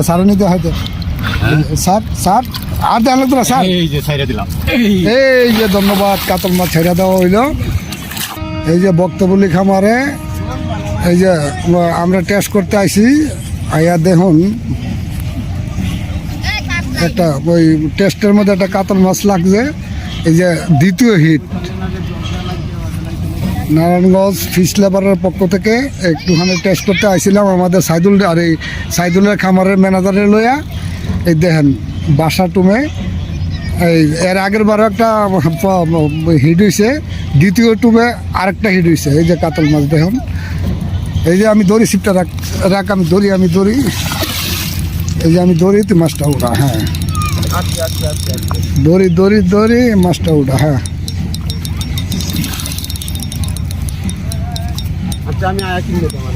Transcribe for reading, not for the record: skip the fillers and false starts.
সারা নিতে হয়তো sir sir আর দেওয়া লাগতো না স্যার। এই যে ছাইরা দিলাম। এই যে ধন্যবাদ, কাতল মাছ ছেড়ে দেওয়া হইলো। এই যে বক্তবলী খামারে এই যে আমরা টেস্ট করতে আইছি, আইয়া দেখুন একটা ওই টেস্টের মধ্যে একটা কাতল মাছ লাগছে। এই যে দ্বিতীয় হিট নারায়ণগঞ্জ ফিশ লেবারের পক্ষ থেকে একটুখানি টেস্ট করতে আইছিলাম আমাদের সাইদুল, আর এই সাইদুলের খামারের ম্যানেজারে লইয়া। এই দেখেন বাসা টুমে এই এর আগের বারও একটা হিট হয়েছে, দ্বিতীয় টুমে আরেকটা হিট হয়েছে। এই যে কাতল মাছ দেখুন, এই যে আমি দড়ি ছিপটা রাখ আমি দড়ি এই যে আমি দড়ি তো মাছটা উঠা। হ্যাঁ দড়ি দড়ি দড়ি মাছটা উঠা। হ্যাঁ আচ্ছা আমি আয়া কিনবো তোমার